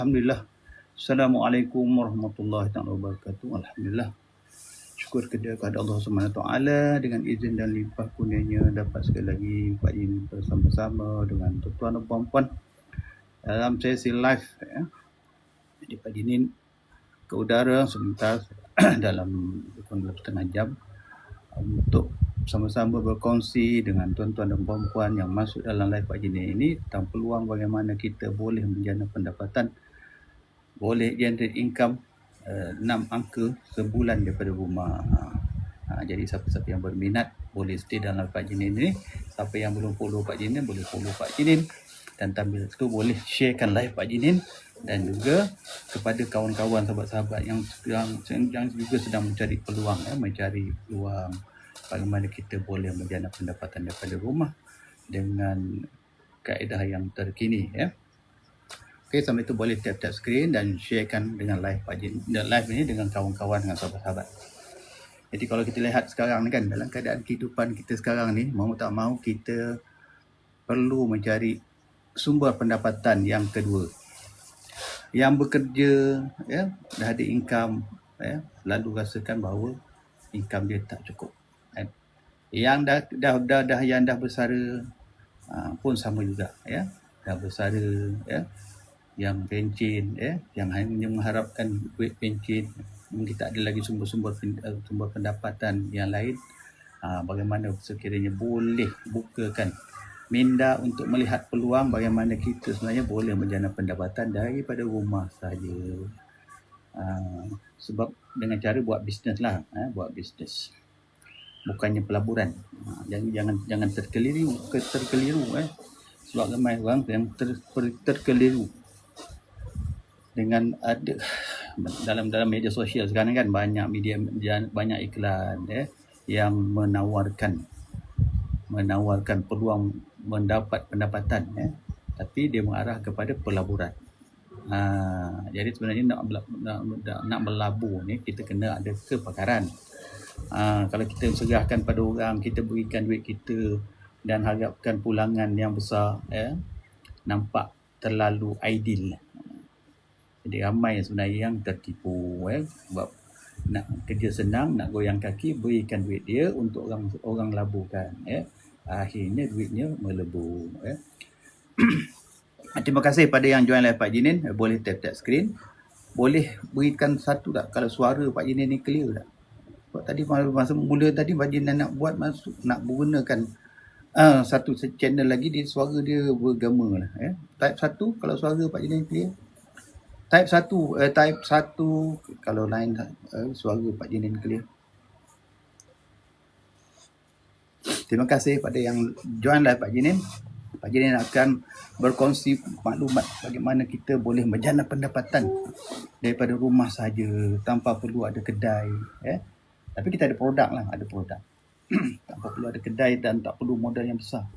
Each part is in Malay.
Alhamdulillah. Assalamualaikum warahmatullahi wabarakatuh. Alhamdulillah. Syukur kepada Allah SWT dengan izin dan limpah kurnianya dapat sekali lagi Pak Jin bersama-sama dengan tuan-tuan dan puan-puan dalam sesi live. Jadi Pak Jin ke udara sebentar dalam kurang lebih setengah jam untuk sama-sama berkongsi dengan tuan-tuan dan puan-puan yang masuk dalam live Pak Jin ini tentang peluang bagaimana kita boleh menjana pendapatan, boleh generate income 6 angka sebulan daripada rumah. Jadi siapa-siapa yang berminat boleh stay dalam Pak Jinin ini. Siapa yang belum follow Pak Jinin boleh follow Pak Jinin, dan sambil itu boleh sharekan live Pak Jinin, dan juga kepada kawan-kawan sahabat-sahabat yang juga sedang mencari peluang bagaimana kita boleh menjana pendapatan daripada rumah dengan kaedah yang terkini. Okey, sambil itu boleh tap-tap skrin dan sharekan dengan live Pak Jin, live ini dengan kawan-kawan, dengan sahabat-sahabat. Jadi kalau kita lihat sekarang ni kan, dalam keadaan kehidupan kita sekarang ni, mau tak mau kita perlu mencari sumber pendapatan yang kedua. Yang bekerja dah ada income, lalu rasakan bahawa income dia tak cukup. Yang dah bersara pun sama juga, dah bersara, yang pencen, yang hanya mengharapkan duit pencen, mungkin tak ada lagi sumber pendapatan yang lain. Bagaimana sekiranya boleh bukakan minda untuk melihat peluang bagaimana kita sebenarnya boleh menjana pendapatan daripada rumah saja. Sebab dengan cara buat bisnes lah, buat bisnes, bukannya pelaburan. Jangan terkeliru, sebab ramai orang yang terkeliru dengan ada dalam media sosial sekarang kan, banyak iklan yang menawarkan peluang mendapat pendapatan, tapi dia mengarah kepada pelaburan. Jadi sebenarnya nak melabur ni kita kena ada kepakaran. Kalau kita serahkan pada orang, kita berikan duit kita dan harapkan pulangan yang besar, nampak terlalu ideal. Jadi ramai sebenarnya yang tertipu, sebab nak kerja senang, nak goyang kaki, berikan duit dia untuk orang laburkan, akhirnya duitnya melebur. Terima kasih pada yang join live Pak Jinin. Boleh tap skrin, boleh berikan satu tak kalau suara Pak Jinin ni clear tak? Sebab tadi masa mula tadi Pak Jinin nak buat nak menggunakan satu channel lagi, dia suara dia bergema lah. Type 1 kalau suara Pak Jinin clear. Type 1 kalau lain suara Pak Jinin clear. Terima kasih pada yang join live Pak Jinin. Pak Jinin akan berkongsi maklumat bagaimana kita boleh menjana pendapatan daripada rumah saja tanpa perlu ada kedai. Tapi kita ada produk lah, tanpa perlu ada kedai dan tak perlu modal yang besar.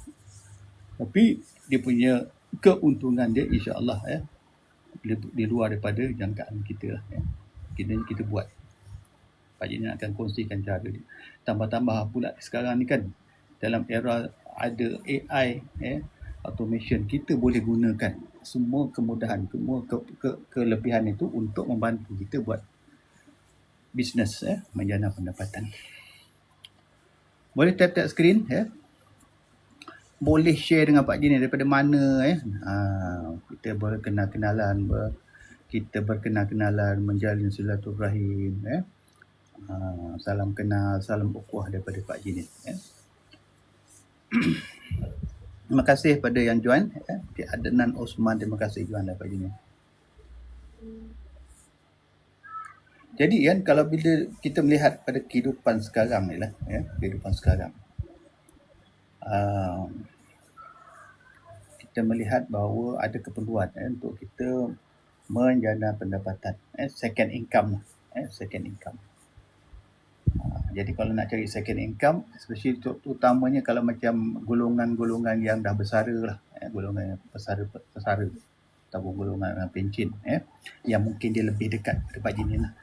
Tapi dia punya keuntungan dia insya-Allah di luar daripada jangkaan kita lah. Kita buat. Pak Jinin akan kongsikan cara dia. Tambah-tambah pula sekarang ni kan, dalam era ada AI, automation, kita boleh gunakan semua kemudahan, semua kelebihan itu untuk membantu kita buat bisnes, menjana pendapatan. Boleh tap skrin, boleh share dengan Pak Jinin daripada mana, kita berkenal-kenalan, menjalin silaturahim, salam kenal, salam ukhuwah daripada Pak Jinin. Terima kasih pada yang join, Adnan Osman, terima kasih join Pak Jinin. Jadi kan, kalau bila kita melihat pada kehidupan sekarang ni lah, kita melihat bahawa ada keperluan untuk kita menjana pendapatan, second income. Jadi kalau nak cari second income, especially utamanya kalau macam golongan-golongan yang dah bersara lah, golongan pesara ataupun golongan pencen, yang mungkin dia lebih dekat pada Pak Jinin lah.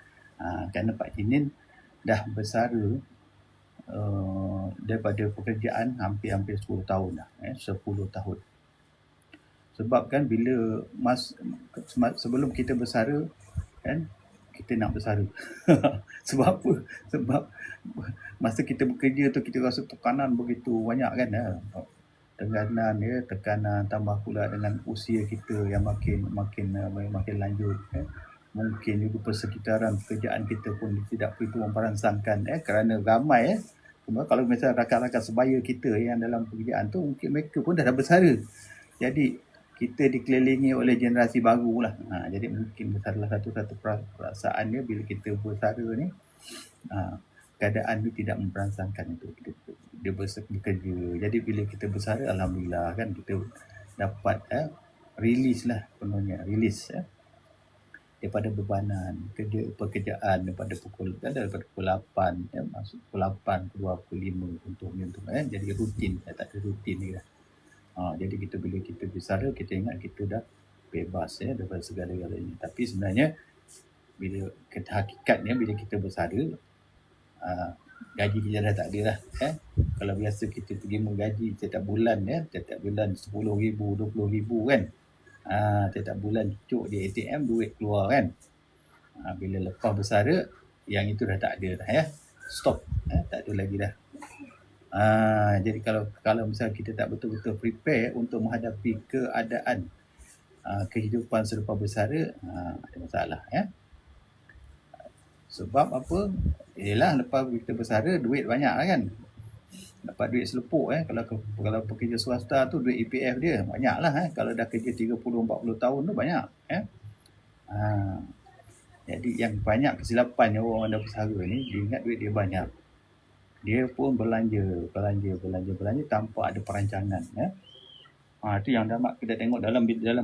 Kerana Pak Jinin dah bersara daripada pekerjaan hampir 10 tahun dah, 10 tahun. Sebab kan bila sebelum kita bersara kan, kita nak bersara. Sebab apa? Sebab masa kita bekerja tu kita rasa tekanan begitu banyak kan. Tekanan tambah pula dengan usia kita yang makin lanjut. Mungkin juga persekitaran pekerjaan kita pun tidak begitu memperansangkan kerana ramai kalau misalnya rakan-rakan sebaya kita yang dalam pekerjaan tu mungkin mereka pun dah bersara. Jadi kita dikelilingi oleh generasi baru lah. Jadi mungkin salah satu perasaan dia bila kita bersara ni, keadaan ni tidak memperansangkan itu dia bekerja. Jadi bila kita bersara, alhamdulillah kan kita dapat release lah penuhnya, release daripada bebanan pekerjaan daripada pukul 8 masuk pukul 8 keluar pukul 5 untuk jadi rutin, tak ada rutin ni lah. Jadi bila kita bersara, kita ingat kita dah bebas daripada segala-galanya. Tapi sebenarnya bila hakikatnya bila kita bersara, gaji kita dah tak ada lah. Kalau biasa kita pergi menggaji setiap bulan 10,000, 20,000 kan. Setiap bulan cuk di ATM, duit keluar kan. Bila lepas bersara, yang itu dah tak ada dah stop, tak ada lagi dah. Jadi kalau misalnya kita tak betul-betul prepare untuk menghadapi keadaan kehidupan selepas bersara, ada masalah Sebab apa? Yelah, lepas kita bersara duit banyak lah kan. Dapat duit selepuk kalau pekerja swasta tu duit EPF dia banyak lah Kalau dah kerja 30-40 tahun tu banyak Jadi yang banyak kesilapan orang dah bersara ni, dia ingat duit dia banyak, dia pun belanja tanpa ada perancangan itu yang kita tengok dalam berita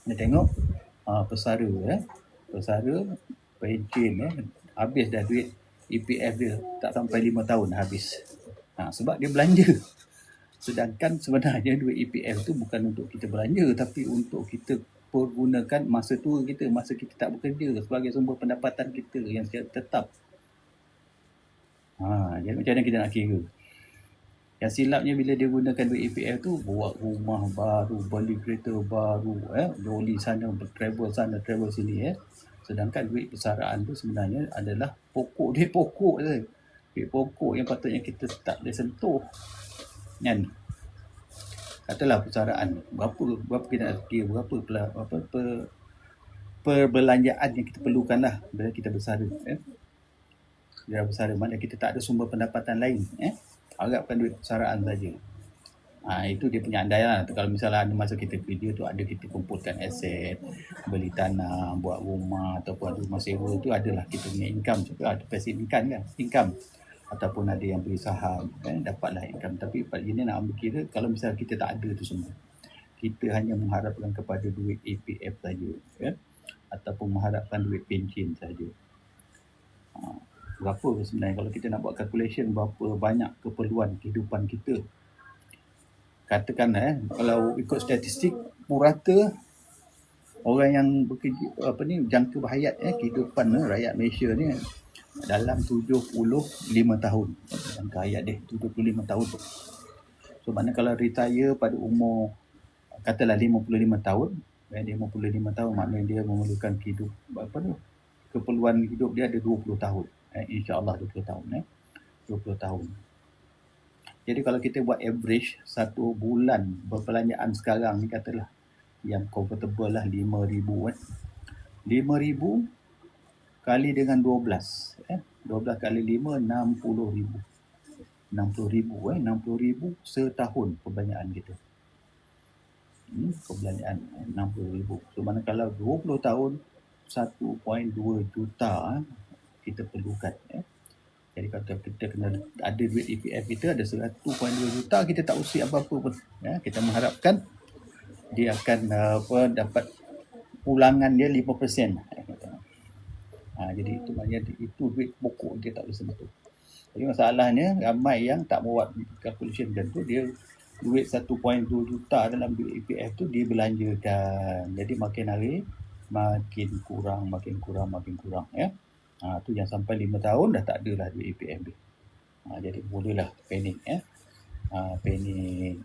kita tengok pesara pencen habis dah duit EPF dia, tak sampai 5 tahun habis. Sebab dia belanja. Sedangkan sebenarnya duit EPF tu bukan untuk kita belanja, tapi untuk kita pergunakan masa tua kita, masa kita tak bekerja, sebagai sumber pendapatan kita yang secara tetap. Jadi macam mana kita nak kira? Yang silapnya bila dia gunakan duit EPF tu, buat rumah baru, beli kereta baru, loli sana, travel sana, travel sini Sedangkan duit persaraan tu sebenarnya adalah duit pokok je. Duit pokok yang patutnya kita tak boleh sentuh. Kan? Katalah persaraan, berapa kita nak kira, berapa perbelanjaan yang kita perlukan lah bila kita bersara. Bila bersara, mana kita tak ada sumber pendapatan lain. Harapkan duit persaraan saja. Itu dia punya andai lah. Kalau misalnya masa kita kerja tu ada kita kumpulkan aset, beli tanah, buat rumah ataupun ada rumah sewa tu, adalah kita punya income juga, ada passive income ataupun ada yang beli saham dapatlah income. Tapi pada ini nak ambil kira kalau misalnya kita tak ada tu semua, kita hanya mengharapkan kepada duit APF saja ataupun mengharapkan duit pencen saja. Berapa sebenarnya kalau kita nak buat calculation berapa banyak keperluan kehidupan kita? Katakan kalau ikut statistik purata orang yang bekerja jangka berhayat kehidupan rakyat Malaysia ni dalam 75 tahun. Jangka hayat dia 75 tahun tu. So maknanya kalau retire pada umur katalah 55 tahun, 55 tahun maknanya dia memerlukan keperluan hidup dia ada 20 tahun. InsyaAllah 20 tahun 20 tahun. Jadi kalau kita buat average satu bulan perbelanjaan sekarang ni, katalah yang comfortable lah 5,000 5,000 kali dengan 12 12 kali 5 60,000 60,000 setahun perbelanjaan kita. Perbelanjaan 60,000. So mana kalau 20 tahun 1.2 juta kita perlukan Jadi kalau kita kena ada duit EPF kita ada 1.2 juta, kita tak usik apa-apa pun. Kita mengharapkan dia akan dapat pulangan dia 5%. Jadi itu maknanya itu duit pokok dia tak boleh sentuh. Jadi masalahnya ramai yang tak buat calculation macam tu, dia duit 1.2 juta dalam duit EPF tu dia belanjakan. Jadi makin hari makin kurang tu yang sampai 5 tahun dah tak ada lah duit EPF dia. Jadi bolehlah panik panik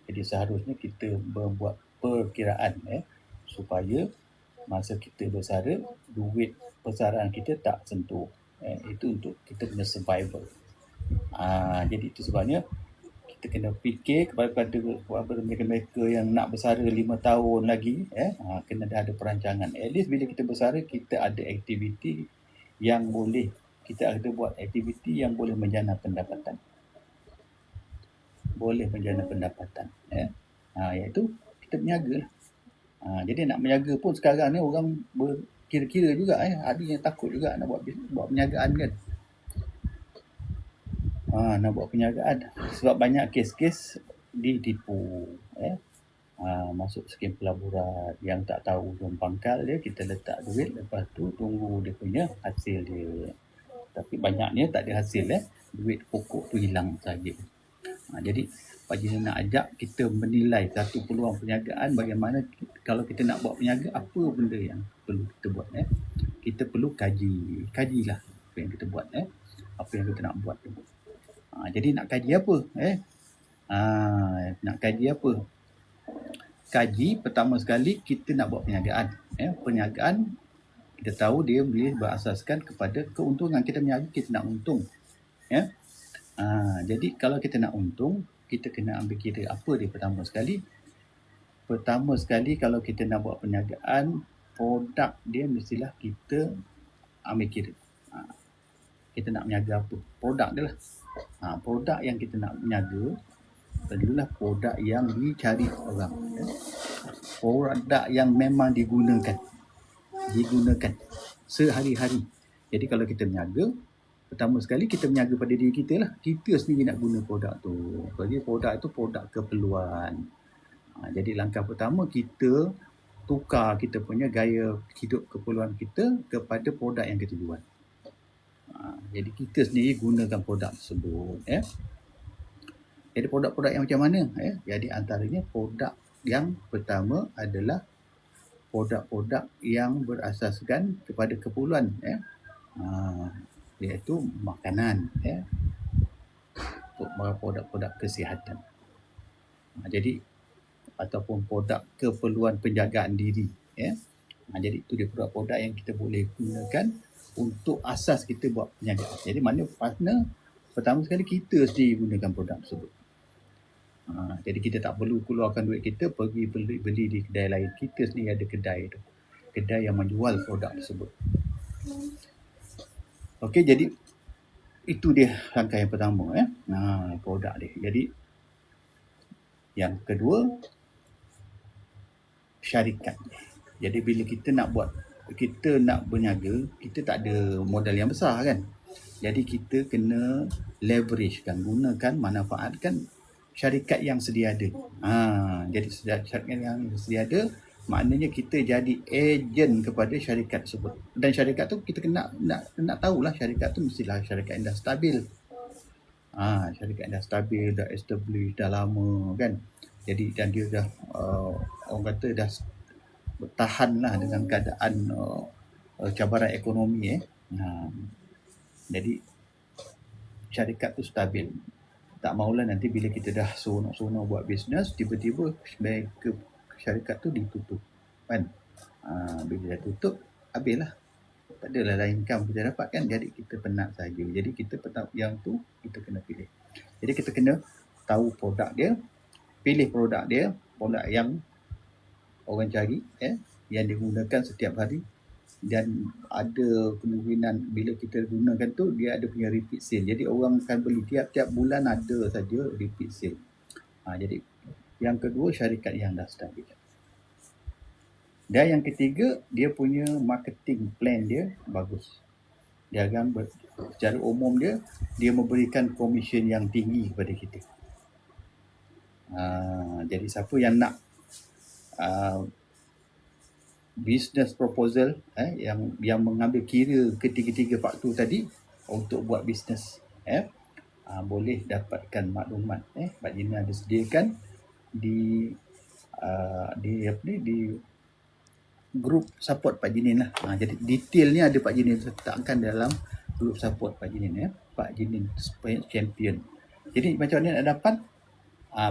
Jadi seharusnya kita membuat perkiraan supaya masa kita bersara, duit persaraan kita tak sentuh. Itu untuk kita punya survival. Jadi itu sebabnya kita kena fikir kepada mereka-mereka yang nak bersara 5 tahun lagi, kena dah ada perancangan. At least bila kita bersara, kita ada aktiviti yang boleh, kita ada buat aktiviti yang boleh menjana pendapatan. Iaitu kita berniaga lah. Jadi nak berniaga pun sekarang ni orang berkira-kira juga, ada yang takut juga nak buat perniagaan kan. Nak buat perniagaan sebab banyak kes-kes ditipu, masuk skim pelaburan yang tak tahu ujung pangkal dia, kita letak duit, lepas tu tunggu dia punya hasil dia, tapi banyaknya tak ada hasil, duit pokok tu hilang saja. Jadi Pak Jin nak ajak kita menilai satu peluang perniagaan, bagaimana kalau kita nak buat perniagaan, apa benda yang perlu kita buat. Kita perlu kajilah apa yang kita buat, apa yang kita nak buat tu. Jadi nak kaji apa? Nak kaji apa? Kaji pertama sekali kita nak buat perniagaan. Perniagaan kita tahu dia boleh berasaskan kepada keuntungan. Kita berniaga, kita nak untung. Jadi kalau kita nak untung, kita kena ambil kira apa dia pertama sekali. Pertama sekali kalau kita nak buat perniagaan, produk dia mestilah kita ambil kira. Kita nak berniaga apa? Produk dia lah. Produk yang kita nak berniaga adalah produk yang dicari orang. Produk yang memang digunakan sehari-hari. Jadi kalau kita berniaga, pertama sekali kita berniaga pada diri kita lah. Kita sendiri nak guna produk tu. Jadi produk itu produk keperluan. Jadi langkah pertama kita tukar kita punya gaya hidup keperluan kita kepada produk yang kita jual. Jadi kita sendiri gunakan produk tersebut. Jadi produk-produk yang macam mana? Jadi antaranya produk yang pertama adalah produk-produk yang berasaskan kepada keperluan, iaitu makanan, produk-produk kesihatan. Jadi ataupun produk keperluan penjagaan diri. Jadi itu dia produk-produk yang kita boleh gunakan untuk asas kita buat perniagaan. Jadi mana partner, pertama sekali kita sendiri gunakan produk tersebut. Jadi kita tak perlu keluarkan duit kita pergi beli di kedai lain. Kita sendiri ada kedai tu, kedai yang menjual produk tersebut. Okey, jadi itu dia langkah yang pertama, produk dia. Jadi yang kedua, syarikat. Jadi bila kita nak berniaga, kita tak ada modal yang besar kan. Jadi kita kena leverage kan, gunakan, manfaatkan syarikat yang sedia ada. Jadi syarikat yang sedia ada, maknanya kita jadi ejen kepada syarikat tersebut. Dan syarikat tu kita nak tahulah syarikat tu mestilah syarikat yang dah stabil. Syarikat yang dah stabil, dah established, dah lama kan. Jadi dan dia dah orang kata dah bertahan lah dengan keadaan cabaran ekonomi. Jadi syarikat tu stabil. Tak maulah nanti bila kita dah seronok-seronok buat bisnes, tiba-tiba syarikat tu ditutup kan. Bila dah tutup, habislah. Tak adalah income kita dapat kan. Jadi kita penat saja. Jadi kita yang tu kita kena pilih. Jadi kita kena tahu produk dia, pilih produk dia, produk yang orang cari, yang digunakan setiap hari, dan ada kemungkinan bila kita gunakan tu dia ada punya repeat sale. Jadi orang akan beli tiap-tiap bulan, ada saja repeat sale. Jadi yang kedua, syarikat yang dah stabil. Dan yang ketiga, dia punya marketing plan dia bagus. Dia akan secara umum dia memberikan komisen yang tinggi kepada kita. Jadi siapa yang nak business proposal yang mengambil kira ketiga-tiga faktor tadi untuk buat bisnes, boleh dapatkan maklumat. Pak Jin ada sediakan di grup support Pak Jinin lah. Jadi detailnya ada Pak Jinin letakkan dalam grup support Pak Jinin, Pak Jinin Champion. Jadi macam mana nak dapat?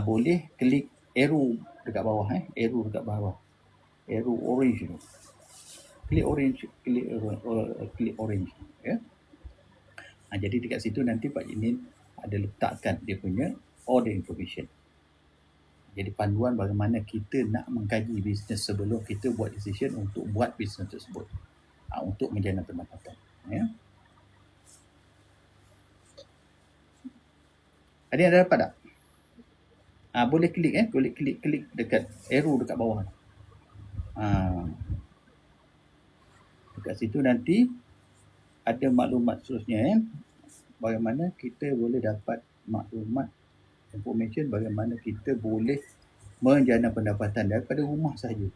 Boleh klik arrow dekat bawah, arrow dekat bawah, arrow orange tu, klik orange, ya. Jadi dekat situ nanti Pak Jenin ada letakkan dia punya all the information. Jadi panduan bagaimana kita nak mengkaji bisnes sebelum kita buat decision untuk buat bisnes tersebut, untuk menjana pendapatan, ya. Ada yang dapat tak? Boleh klik, boleh klik dekat arrow dekat bawah. Dekat situ nanti ada maklumat seterusnya, bagaimana kita boleh dapat maklumat information bagaimana kita boleh menjana pendapatan daripada rumah saja.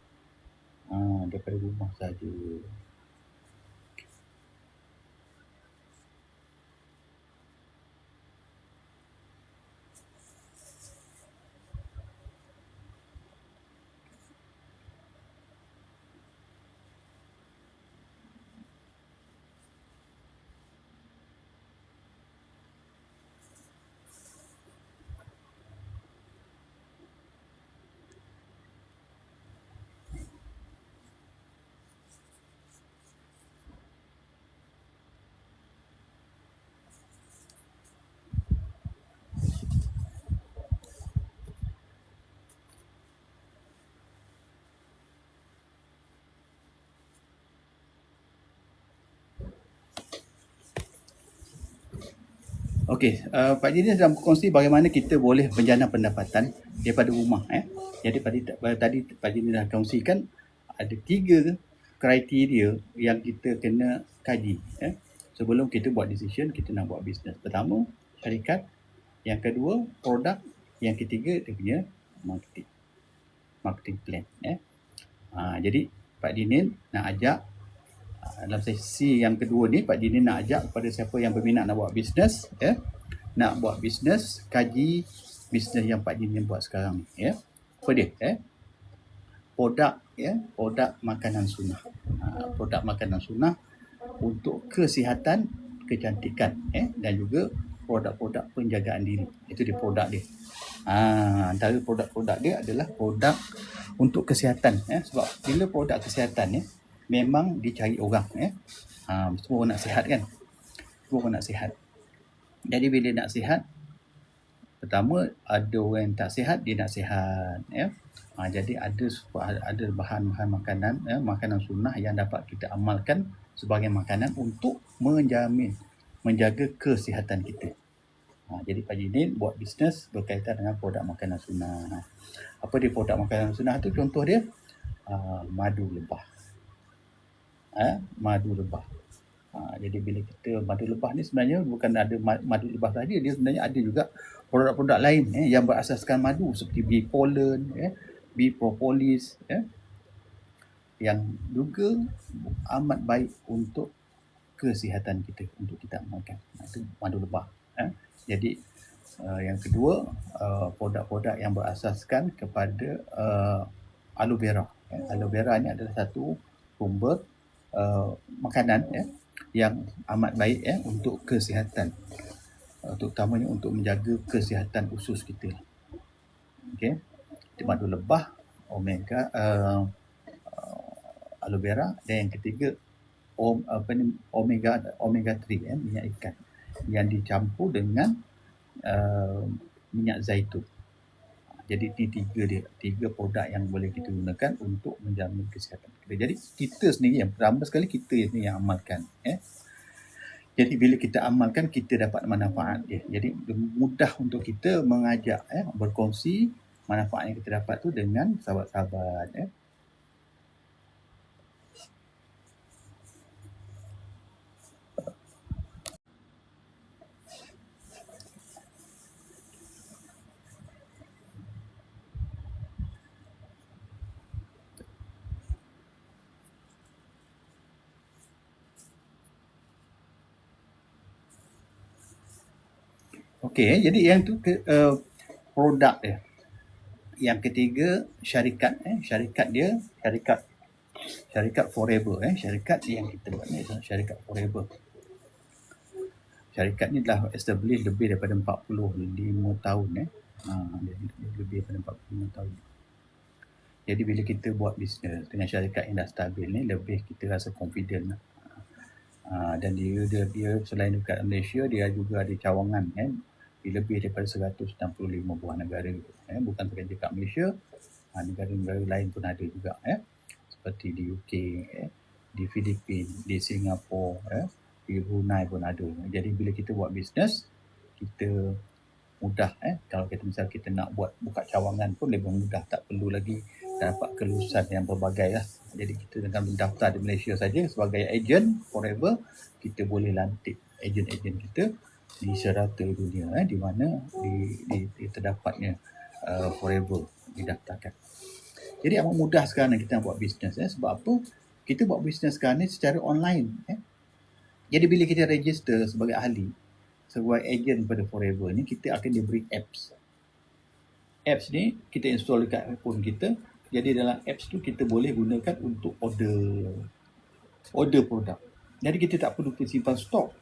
Daripada rumah saja. Okey, Pak Jenin sedang berkongsi bagaimana kita boleh menjana pendapatan daripada rumah. Jadi tadi Pak Jenin dah kongsikan ada 3 kriteria yang kita kena kaji sebelum kita buat decision kita nak buat bisnes. Pertama, syarikat. Yang kedua, produk. Yang ketiga, dia punya marketing plan. Jadi Pak Jenin nak ajak dalam sesi yang kedua ni, Pak Jenin nak ajak kepada siapa yang berminat nak buat bisnes, nak buat bisnes, kaji bisnes yang Pak Jenin buat sekarang ni, apa dia? Produk, produk makanan sunnah. Produk makanan sunnah untuk kesihatan, kecantikan, dan juga produk-produk penjagaan diri. Itu dia produk dia. Antara produk-produk dia adalah produk untuk kesihatan, sebab bila produk kesihatan memang dicari orang, semua orang nak sihat kan, semua orang nak sihat. Jadi bila nak sihat, pertama ada orang yang tak sihat, dia nak sihat, jadi ada bahan-bahan makanan, makanan sunnah yang dapat kita amalkan sebagai makanan untuk menjaga kesihatan kita. Jadi Pak Jenin buat bisnes berkaitan dengan produk makanan sunnah. Apa dia produk makanan sunnah tu? Contoh dia madu lebah. Madu lebah. Jadi bila kita madu lebah ni sebenarnya bukan ada madu lebah saja, dia sebenarnya ada juga produk-produk lain yang berasaskan madu seperti bee pollen, bee propolis, yang juga amat baik untuk kesihatan kita, untuk kita makan. Itu madu lebah. Jadi yang kedua, produk-produk yang berasaskan kepada aloe vera. Aloe vera ni adalah satu sumber makanan yang amat baik untuk kesihatan, terutamanya untuk menjaga kesihatan usus kita. Okey, madu lebah, omega, aloe vera, dan yang ketiga omega 3, minyak ikan yang dicampur dengan minyak zaitun. Jadi ini tiga produk yang boleh kita gunakan untuk menjamin kesihatan kita. Jadi kita sendiri yang pertama sekali, kita sendiri yang amalkan. Jadi bila kita amalkan, kita dapat manfaat dia. Jadi mudah untuk kita mengajak, berkongsi manfaat yang kita dapat tu dengan sahabat-sahabat. Okey, jadi yang tu produk dia. Yang ketiga, syarikat. Syarikat dia, syarikat forever. Syarikat yang kita buat ni adalah syarikat forever. Syarikat ni telah establish lebih daripada 45 tahun. Dia lebih daripada 45 tahun. Jadi bila kita buat bisnes dengan syarikat yang dah stabil ni, lebih kita rasa confident lah. Dan dia selain dekat Malaysia, dia juga ada cawangan kan, di lebih daripada 165 buah negara, bukan sahaja dekat Malaysia, negara-negara lain pun ada juga, seperti di UK, di Filipina, di Singapura, di Brunei pun ada. Jadi bila kita buat bisnes, kita mudah, kalau misal kita nak buka cawangan pun lebih mudah, tak perlu lagi dapat kelulusan yang berbagai lah. Jadi kita dengan mendaftar di Malaysia saja sebagai ejen forever, kita boleh lantik ejen-ejen kita di serata dunia, di mana di terdapatnya forever didaftarkan. Jadi amat mudah sekarang kita buat bisnes, sebab apa? Kita buat bisnes sekarang ni secara online. Jadi bila kita register sebagai ahli, sebagai ejen pada forever ni, kita akan diberi apps. Apps ni kita install dekat handphone kita. Jadi dalam apps tu kita boleh gunakan untuk order produk. Jadi kita tak perlu simpan stok.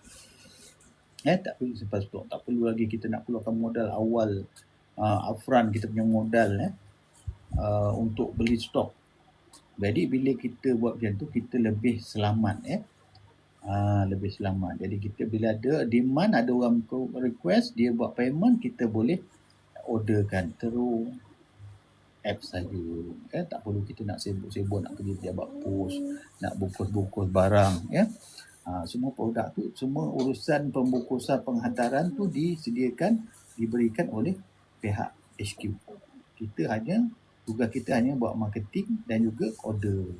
Tak perlu simpan stok. Tak perlu lagi kita nak keluarkan modal awal, upfront kita punya modal untuk beli stok. Jadi bila kita buat macam tu, kita lebih selamat. Lebih selamat. Jadi kita bila ada demand, ada orang request, dia buat payment, kita boleh orderkan terus apps saja. Tak perlu kita nak sibuk-sibuk nak pergi pejabat pos, nak bungkus-bungkus barang. Semua produk tu, semua urusan pembungkusan penghantaran tu diberikan oleh pihak HQ. Tugas kita hanya buat marketing dan juga order.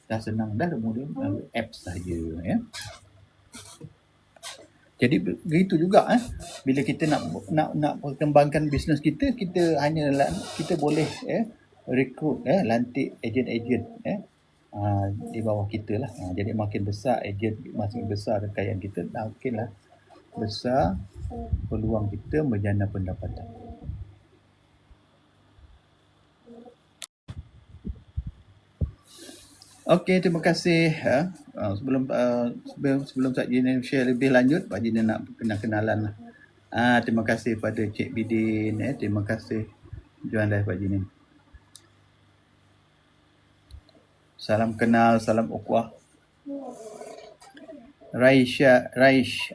Dah senang dah, kemudian apps saja. Jadi begitu juga bila kita nak perkembangkan bisnes kita kita boleh rekrut, lantik ejen-ejen di bawah kita lah. Jadi makin besar ejen, makin besar kekayaan kita, makinlah besar peluang kita menjana pendapatan. Okey, terima kasih. Sebelum Pak Jinin share lebih lanjut, Pak Jinin nak kenalan lah. Terima kasih pada Cik Bidin. Terima kasih Join Live Pak Jinin. Salam kenal, salam ukhuwah. Raish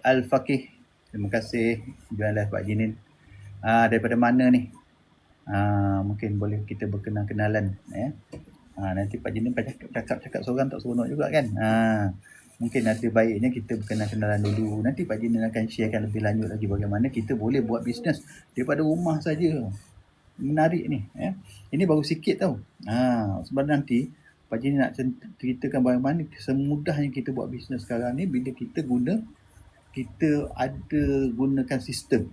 Al-Faqih. Terima kasih Join Live Pak Jinin. Daripada mana ni? Mungkin boleh kita berkenalan. Nanti Pak Jinin cakap seorang tak seronok juga kan. Mungkin nanti baiknya kita berkenalan dulu. Nanti Pak Jinin akan sharekan lebih lanjut lagi bagaimana kita boleh buat bisnes daripada rumah saja. Menarik ni. Ini baru sikit tau. Sebab nanti Pak Jinin nak ceritakan bagaimana semudahnya kita buat bisnes sekarang ni bila kita gunakan sistem.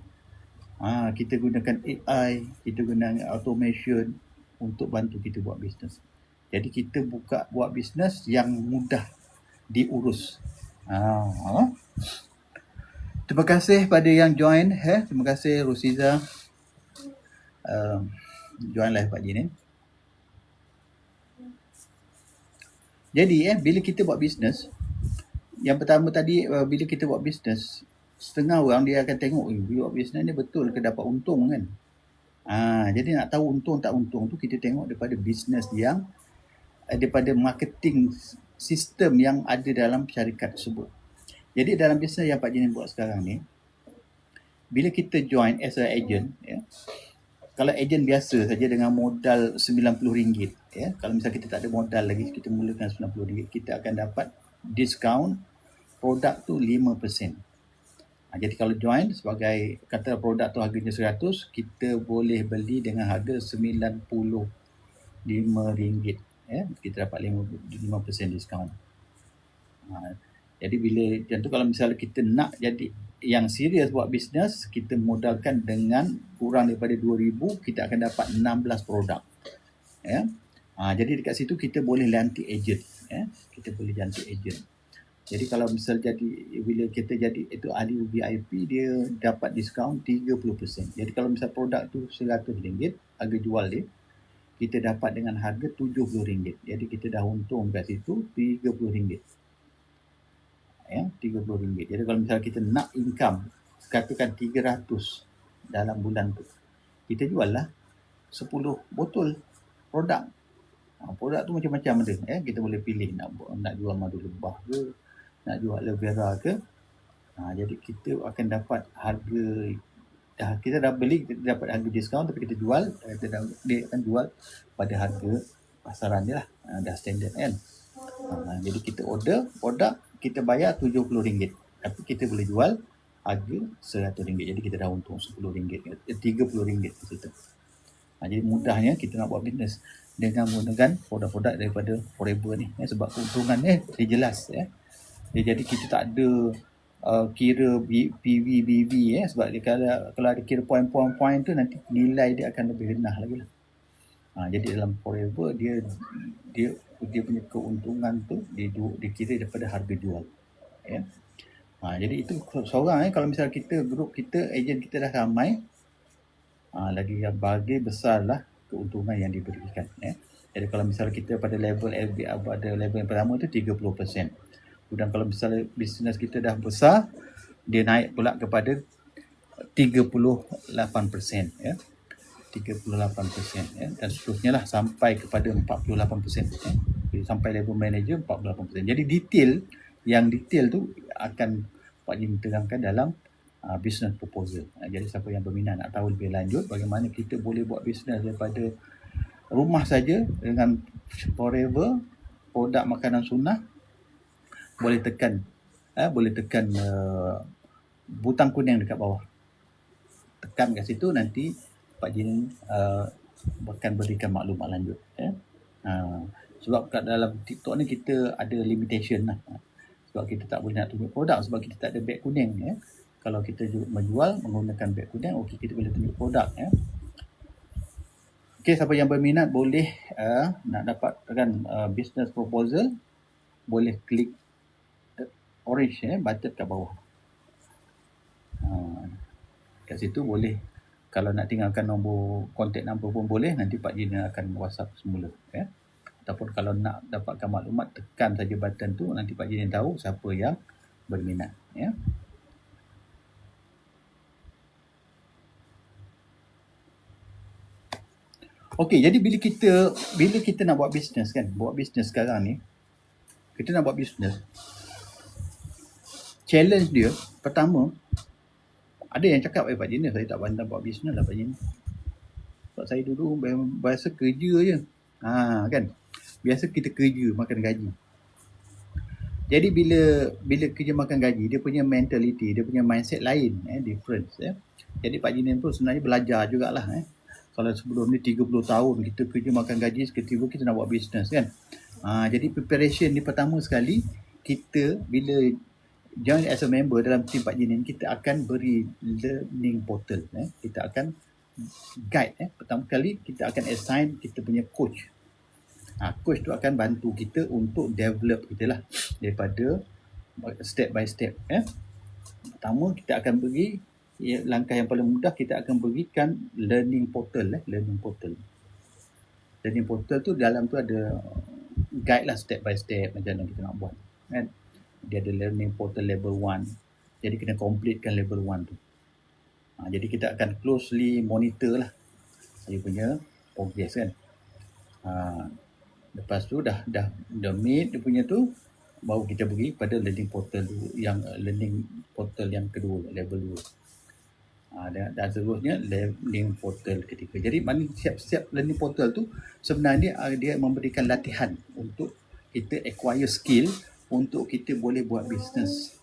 Kita gunakan AI, kita gunakan automation untuk bantu kita buat bisnes. Jadi kita buat bisnes yang mudah diurus. Terima kasih pada yang join. Terima kasih Rosiza. Join live Pak Jinin. Jadi bila kita buat bisnes, yang pertama tadi, bila kita buat bisnes, setengah orang dia akan tengok, buat bisnes ni betul ke dapat untung kan. Jadi nak tahu untung tak untung tu kita tengok daripada bisnes daripada marketing sistem yang ada dalam syarikat tersebut. Jadi dalam bisnes yang Pak Jinin buat sekarang ni, bila kita join as a agent, kalau ejen biasa saja dengan modal RM90, kalau misalnya kita tak ada modal lagi, kita mulakan RM90, kita akan dapat diskaun produk tu 5%. Jadi kalau join sebagai, kata produk tu harganya 100, kita boleh beli dengan harga RM95. Kita dapat 5% diskaun. Jadi bila macam tu, kalau misalnya kita nak jadi yang serius buat bisnes, kita modalkan dengan kurang daripada 2,000, kita akan dapat 16 produk. Jadi dekat situ kita boleh lantik ejen. Kita boleh lantik ejen. Jadi kalau misal bila kita jadi itu ahli VIP, dia dapat diskaun 30%. Jadi kalau misal produk tu RM100, harga jual dia, kita dapat dengan harga RM70. Jadi kita dah untung kat situ RM30. RM30. Jadi kalau misalnya kita nak income, katakan 300 dalam bulan tu. Kita jual lah 10 botol produk. Produk tu macam-macam ada. Kita boleh pilih nak jual madu lebah ke, nak jual aloe vera ke. Jadi kita akan dapat harga, kita dah beli, kita dapat harga diskaun, tapi kita jual, dia akan jual pada harga pasaran dia lah. Dah standard kan. Jadi kita order produk, kita bayar RM70, tapi kita boleh jual harga RM100. Jadi kita dah untung RM10, RM30 di situ. Jadi mudahnya kita nak buat bisnes dengan menggunakan produk-produk daripada Forever ni. Sebab keuntungannya dia jelas. Jadi kita tak ada kira PV, BV. Sebab dia kalau ada kira poin-poin tu, nanti nilai dia akan lebih rendah lagi lah. Jadi dalam Forever dia punya keuntungan tu dia kira daripada harga jual. Jadi itu seorang kalau misal kita, grup kita, ejen kita dah ramai, lagi bagi besar lah keuntungan yang diberikan. Jadi kalau misal kita pada level yang pertama tu 30%. Dan kalau misalnya bisnes kita dah besar, dia naik pula kepada 38%. 38%, dan seterusnya lah sampai kepada 48%. Jadi sampai level manager 48%. Jadi yang detail tu akan Pak Jin terangkan dalam business proposal. Jadi siapa yang berminat nak tahu lebih lanjut bagaimana kita boleh buat bisnes daripada rumah saja dengan Forever, produk makanan sunnah, boleh tekan butang kuning dekat bawah. Tekan kat situ, nanti Pak Jin akan berikan maklumat lanjut. Sebab kat dalam TikTok ni kita ada limitation lah. Sebab kita tak boleh nak tunjuk produk, sebab kita tak ada beg kuning. Kalau kita menjual menggunakan beg kuning, okey, kita boleh tunjuk produk. Okey, siapa yang berminat boleh nak dapatkan business proposal, boleh klik orange button kat bawah. Kat situ boleh, kalau nak tinggalkan contact number pun boleh. Nanti Pak Jin akan WhatsApp semula. Ataupun kalau nak dapatkan maklumat, tekan saja button tu, nanti Pak Jin tahu siapa yang berminat. Okey, jadi bila kita nak buat bisnes kan, sekarang ni, kita nak buat bisnes, challenge dia pertama, ada yang cakap, Pak Jin, saya tak pandai buat bisnes lah Pak Jin. Sebab saya dulu biasa kerja je. Kan? Biasa kita kerja makan gaji. Jadi bila kerja makan gaji, dia punya mentality, dia punya mindset lain, difference. Jadi Pak Jin pun sebenarnya belajar jugalah. Kalau sebelum ni 30 tahun kita kerja makan gaji, tiba-tiba kita nak buat bisnes kan. Jadi preparation ni pertama sekali, kita bila join as a member dalam team Pak Jin, kita akan beri learning portal. Kita akan guide. Pertama kali kita akan assign kita punya coach. Coach tu akan bantu kita untuk develop kita lah daripada step by step. Pertama kita akan beri, langkah yang paling mudah, kita akan berikan learning portal. Learning portal tu dalam tu ada guide lah step by step macam mana kita nak buat. Dia ada learning portal level 1. Jadi kena completekan level 1 tu. Jadi kita akan closely monitor lah dia punya progress kan. Lepas tu dah meet dia punya tu, baru kita pergi pada learning portal yang kedua, level 2. Dan seterusnya learning portal ketiga. Jadi mana siap-siap learning portal tu sebenarnya dia memberikan latihan untuk kita acquire skill untuk kita boleh buat bisnes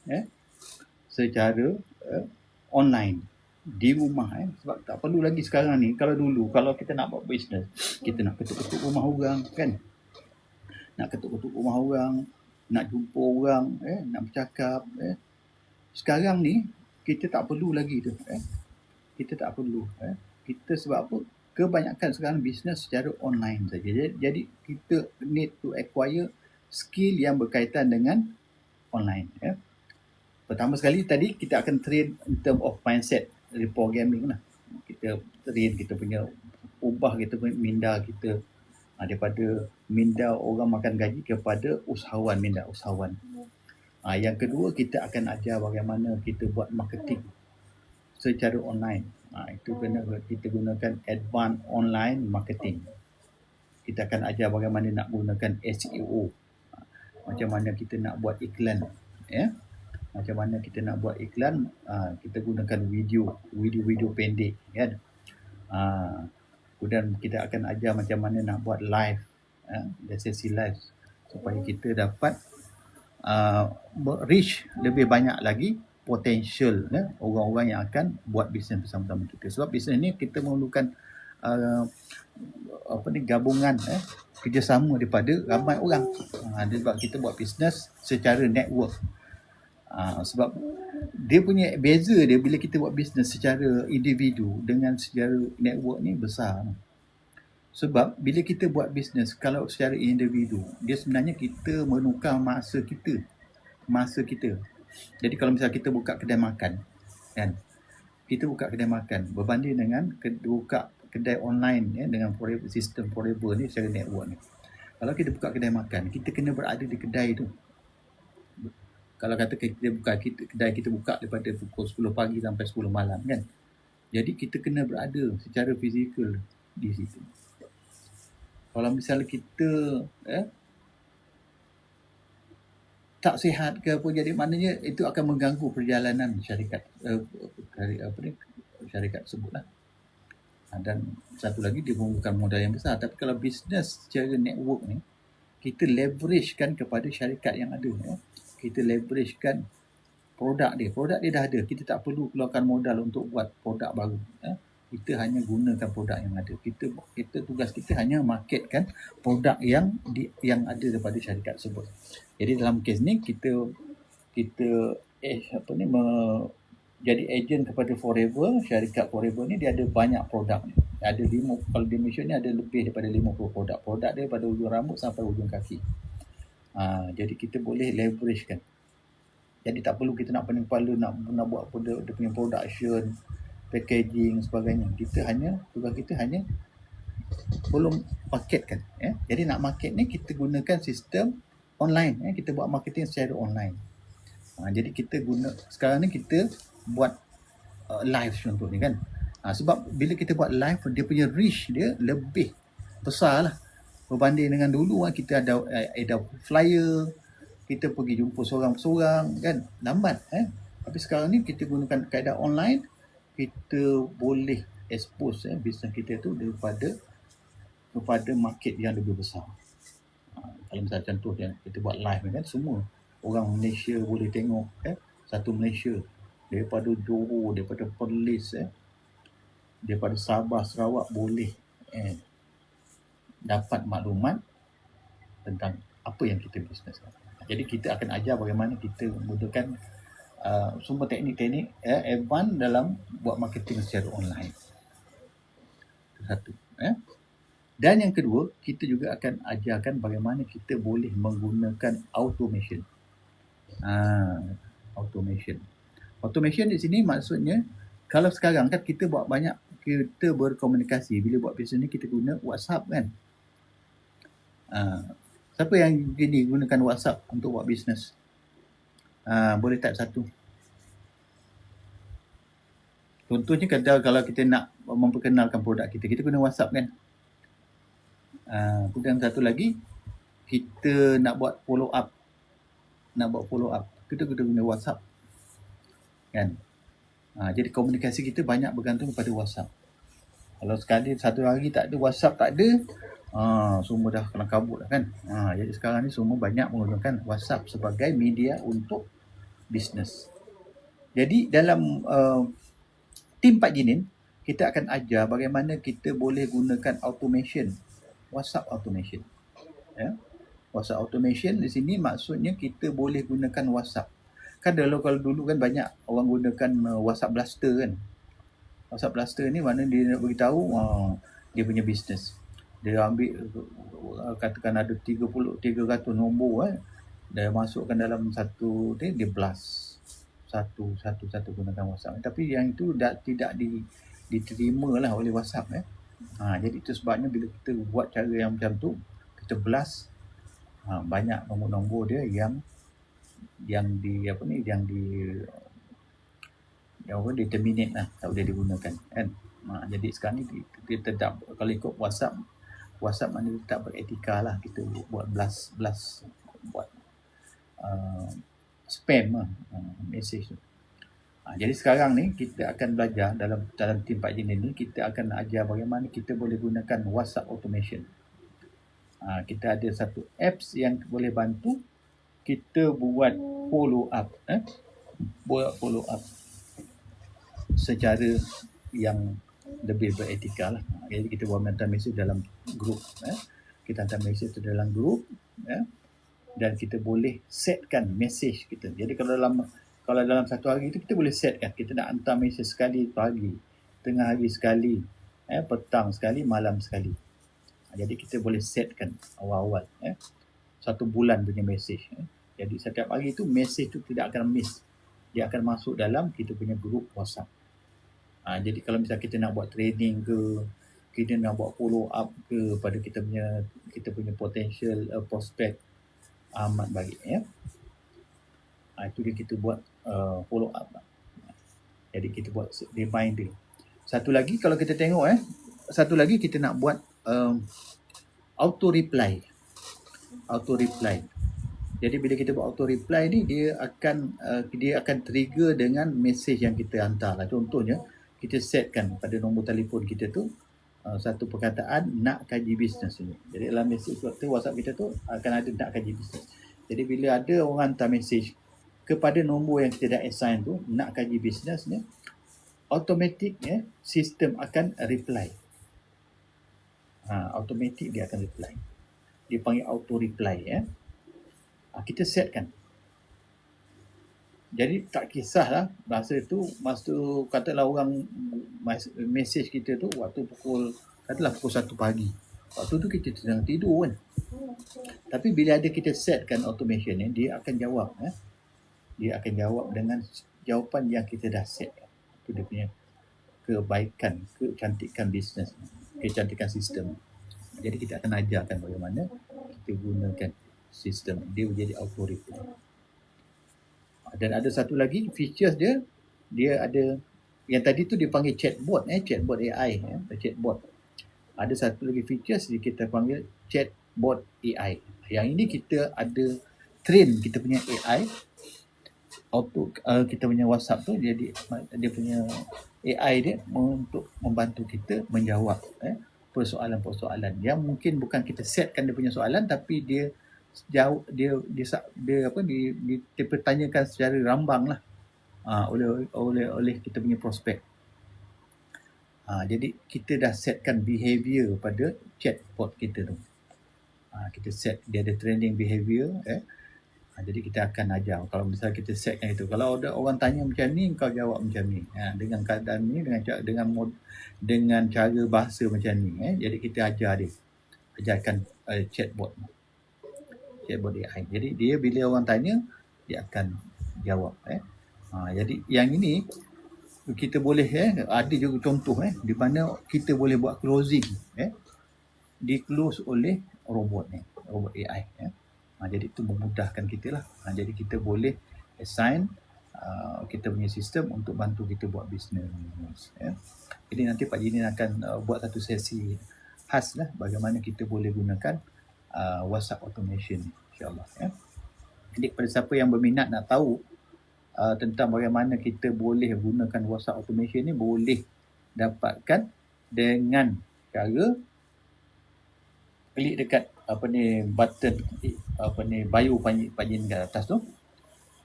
secara online di rumah. Sebab tak perlu lagi sekarang ni. Kalau dulu kalau kita nak buat bisnes, kita nak ketuk-ketuk rumah orang kan, nak ketuk-ketuk rumah orang, nak jumpa orang, nak bercakap. Sekarang ni kita tak perlu lagi tu. Kita tak perlu. Kita sebab apa? Kebanyakan sekarang bisnes secara online saja. Jadi kita need to acquire skill yang berkaitan dengan online. Pertama sekali tadi kita akan train in term of mindset, reprogramming lah. Kita train kita punya, ubah kita punya minda kita daripada minda orang makan gaji kepada minda usahawan. Yang kedua, kita akan ajar bagaimana kita buat marketing secara online. Itu kena kita gunakan advanced online marketing. Kita akan ajar bagaimana nak gunakan SEO. Macam mana kita nak buat iklan, ya. Macam mana kita nak buat iklan, kita gunakan video pendek, kan. Kemudian kita akan ajar macam mana nak buat live, sesi live, supaya kita dapat reach lebih banyak lagi potential, orang-orang yang akan buat bisnes bersama-sama kita. Sebab bisnes ni kita memerlukan gabungan, kerjasama daripada ramai orang. Sebab kita buat bisnes secara network. Sebab dia punya beza dia bila kita buat bisnes secara individu dengan secara network ni besar. Sebab bila kita buat bisnes kalau secara individu, dia sebenarnya kita menukar masa kita. Jadi kalau misalnya kita buka kedai makan, kan, kita buka kedai makan berbanding dengan buka kedai online, dengan sistem forever ni secara network ni. Kalau kita buka kedai makan, kita kena berada di kedai tu. Kalau kata kedai kita buka daripada pukul 10 pagi sampai 10 malam, kan. Jadi kita kena berada secara fizikal di situ. Kalau misalnya kita tak sihat ke apa, jadi maknanya itu akan mengganggu perjalanan syarikat syarikat tersebut lah. Dan satu lagi, dia memerlukan modal yang besar. Tapi kalau bisnes secara network ni, kita leveragekan kepada syarikat yang ada, kita leveragekan produk dia dah ada. Kita tak perlu keluarkan modal untuk buat produk baru, kita hanya gunakan produk yang ada. Kita tugas kita hanya marketkan produk yang ada daripada syarikat tersebut. Jadi dalam kes ni kita jadi ejen kepada Forever. Syarikat Forever ni dia ada banyak produk ni. Ada 5, kalau di Malaysia ni ada lebih daripada 50 produk. Produk dia daripada ujung rambut sampai ujung kaki. Jadi kita boleh leverage kan. Jadi tak perlu kita nak pening kepala nak buat dia punya production, packaging sebagainya. Tugas kita hanya belum marketkan, Jadi nak market ni kita gunakan sistem online, kita buat marketing secara online. Jadi kita sekarang ni kita buat live contoh ni, kan. Sebab bila kita buat live, dia punya reach dia lebih besar lah berbanding dengan dulu. Kita ada flyer, kita pergi jumpa seorang-seorang, kan, lambat. Tapi sekarang ni kita gunakan kaedah online, kita boleh expose bisnes kita tu kepada market yang lebih besar. Kalau misalnya contoh kita buat live kan, semua orang Malaysia boleh tengok, satu Malaysia, daripada Johor, daripada Perlis, daripada Sabah, Sarawak boleh dapat maklumat tentang apa yang kita bisnes. Jadi kita akan ajar bagaimana kita menggunakan semua teknik-teknik advance dalam buat marketing secara online. Itu satu. Dan yang kedua, kita juga akan ajarkan bagaimana kita boleh menggunakan automation. Automation di sini maksudnya, kalau sekarang kan kita buat banyak, kita berkomunikasi. Bila buat bisnes ni kita guna WhatsApp, kan. Siapa yang gunakan WhatsApp untuk buat bisnes? Boleh type satu. Contohnya kalau kita nak memperkenalkan produk kita guna WhatsApp, kan. Kemudian satu lagi, kita nak buat follow up, kita guna WhatsApp, kan. Jadi komunikasi kita banyak bergantung kepada WhatsApp. Kalau sekali satu hari tak ada WhatsApp, tak ada, semua dah kelam kabut lah, kan. Jadi sekarang ni semua banyak menggunakan WhatsApp sebagai media untuk bisnes. Jadi dalam tim Pak Jinin, kita akan ajar bagaimana kita boleh gunakan automation, WhatsApp automation. WhatsApp automation di sini maksudnya kita boleh gunakan WhatsApp. Kan kalau dulu kan banyak orang gunakan WhatsApp Blaster, kan. WhatsApp Blaster ni mana dia nak beritahu dia punya bisnes. Dia ambil katakan ada 300 nombor, dia masukkan dalam satu dia blast satu gunakan WhatsApp. Tapi yang itu tidak diterima lah oleh WhatsApp. Jadi itu sebabnya bila kita buat cara yang macam tu, kita blast banyak nombor-nombor dia yang yang apa dia terminate lah, tak boleh digunakan kan. Jadi sekarang ni kita tak, kalau ikut WhatsApp mana tak beretika lah, kita buat blast buat spam lah message tu. Jadi sekarang ni kita akan belajar dalam tim Pak Jinin ni, kita akan ajar bagaimana kita boleh gunakan WhatsApp automation. Kita ada satu apps yang boleh bantu kita buat follow up secara yang lebih beretika lah. Jadi kita buat hantar mesej dalam grup, kita hantar mesej tu dalam grup, dan kita boleh setkan mesej kita. Jadi kalau dalam satu hari tu kita boleh setkan, kita nak hantar mesej sekali pagi, tengah hari sekali, petang sekali, malam sekali. Jadi kita boleh setkan awal-awal, 1 bulan punya mesej. Jadi setiap hari tu mesej tu tidak akan miss, dia akan masuk dalam kita punya grup WhatsApp. Jadi kalau misalnya kita nak buat training ke, kita nak buat follow up ke pada kita punya potential prospect, amat baik ya. Itu dia kita buat follow up. Jadi kita buat reminder. Satu lagi kalau kita tengok satu lagi kita nak buat auto reply. Jadi bila kita buat auto reply ni, dia akan trigger dengan mesej yang kita hantar lah. Contohnya kita setkan pada nombor telefon kita tu satu perkataan nak kaji bisnes ni. Jadi dalam mesej WhatsApp kita tu akan ada nak kaji bisnes. Jadi bila ada orang hantar mesej kepada nombor yang kita dah assign tu nak kaji bisnes ni, automatik sistem akan reply. Automatik dia akan reply. Dia panggil auto reply kita setkan. Jadi tak kisahlah masa katalah orang mesej kita tu waktu pukul 1 pagi. Waktu tu kita sedang tidur kan. Tapi bila ada kita setkan automation ni, dia akan jawab. Dia akan jawab dengan jawapan yang kita dah set. Itu dia punya kebaikan, kecantikan bisnes, kecantikan sistem. Jadi kita akan ajarkan bagaimana kita gunakan sistem. Dia menjadi auto reply. Dan ada satu lagi features dia ada, yang tadi tu dia panggil chatbot chatbot AI chatbot. Ada satu lagi features kita panggil chatbot AI. Yang ini kita ada train kita punya AI kita punya WhatsApp tu, jadi dia punya AI dia untuk membantu kita menjawab persoalan-persoalan yang mungkin bukan kita setkan dia punya soalan, tapi dia dipertanyakan secara rambang lah oleh kita punya prospek. Jadi kita dah setkan behavior pada chatbot kita tu. Kita set, dia ada training behavior. Jadi kita akan ajar. Kalau misalnya kita setkan itu, kalau ada orang tanya macam ni, kau jawab macam ni. Dengan keadaan ni, dengan cara bahasa macam ni. Jadi kita ajarkan chatbot AI. Jadi dia bila orang tanya, dia akan jawab. Jadi yang ini kita boleh ada juga contoh di mana kita boleh buat closing di close oleh robot AI. Jadi itu memudahkan kita lah. Jadi kita boleh assign kita punya sistem untuk bantu kita buat bisnes. Jadi nanti Pak Jinin akan buat satu sesi khas lah bagaimana kita boleh gunakan WhatsApp automation, insyaAllah. Jadi kepada siapa yang berminat nak tahu tentang bagaimana kita boleh gunakan WhatsApp automation ni, boleh dapatkan dengan cara klik dekat button bio Pak Jin kat atas tu.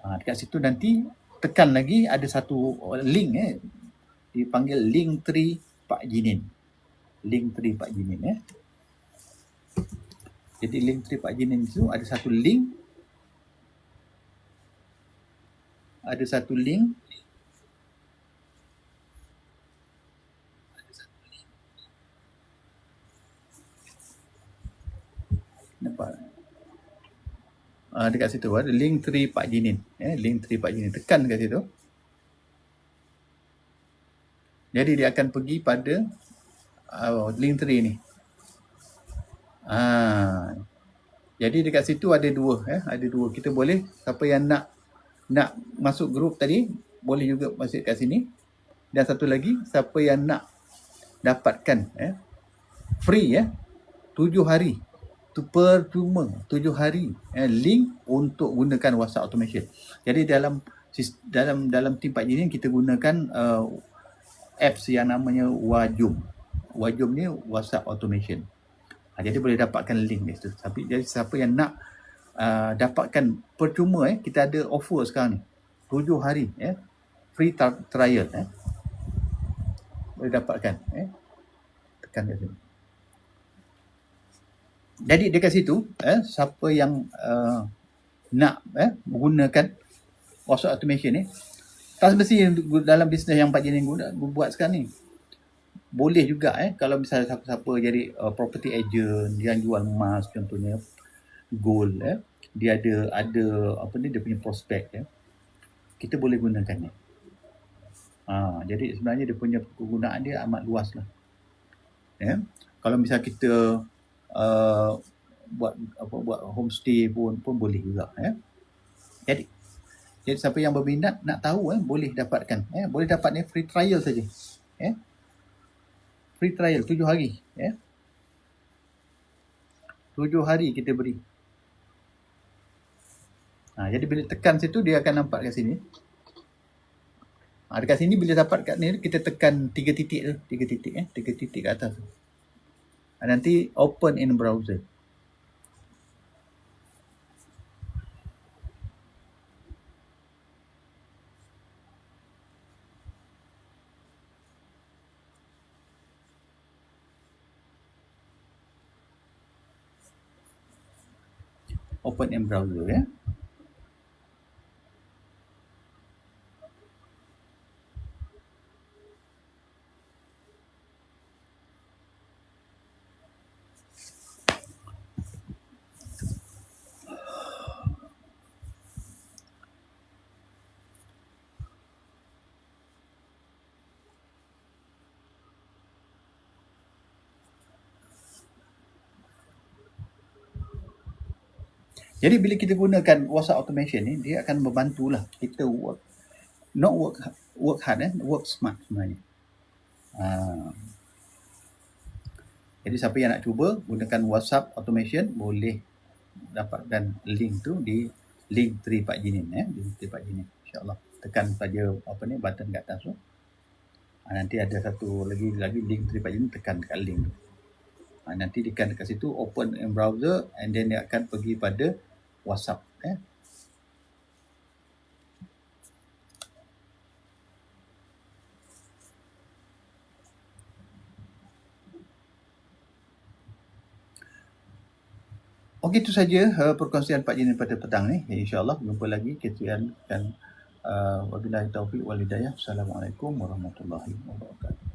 Dekat situ nanti tekan lagi ada satu link dipanggil Linktree Pak Jinin. Linktree Pak Jinin Jadi Linktree Pak Jinin itu ada satu link. Nampak? Dekat situ ada Linktree Pak Jinin. Linktree Pak Jinin. Tekan dekat situ. Jadi dia akan pergi pada Linktree ni. Jadi dekat situ ada dua. Kita boleh, siapa yang nak masuk grup tadi, boleh juga masuk kat sini. Dan satu lagi, siapa yang nak dapatkan free 7 hari tu percuma 7 hari link untuk gunakan WhatsApp automation. Jadi dalam tim Pak Jin kita gunakan apps yang namanya Wajum. Wajum ni WhatsApp automation. Jadi boleh dapatkan link di situ. Tapi jadi siapa yang nak dapatkan percuma kita ada offer sekarang ni 7 hari free trial boleh dapatkan tekan kat sini. Jadi dekat situ siapa yang nak menggunakan WhatsApp automation ni, tak semestinya dalam bisnes yang Pak Jin buat sekarang ni. Boleh juga kalau misalnya siapa-siapa jadi property agent yang jual emas contohnya, gold dia ada apa ni, dia punya prospek kita boleh gunakan ni. Jadi sebenarnya dia punya kegunaan dia amat luas lah. Kalau misal kita buat homestay pun boleh juga. Jadi siapa yang berminat nak tahu boleh dapatkan. Boleh dapat ni free trial saja. Free trial 7 hari. 7 hari kita beri. Jadi bila tekan situ dia akan nampak kat sini. Dekat sini bila dapat kat ni kita tekan 3 titik tu, 3 titik kat atas tu. Nanti open in browser. Open in browser Jadi bila kita gunakan WhatsApp automation ni, dia akan membantulah kita work hard work smart sebenarnya. Jadi siapa yang nak cuba gunakan WhatsApp automation boleh dapatkan link tu di link Tri Pak Jin di Tri Pak Jin. InsyaAllah tekan saja button kat atas tu. Nanti ada satu lagi link Tri Pak Jin, tekan dekat link tu. Nanti tekan dekat situ open in browser and then dia akan pergi pada WhatsApp. Okey, itu saja perkongsian Pak Jin pada petang ni. InsyaAllah jumpa lagi. Kita akan wabillahi taufiq wal hidayah. Assalamualaikum warahmatullahi wabarakatuh.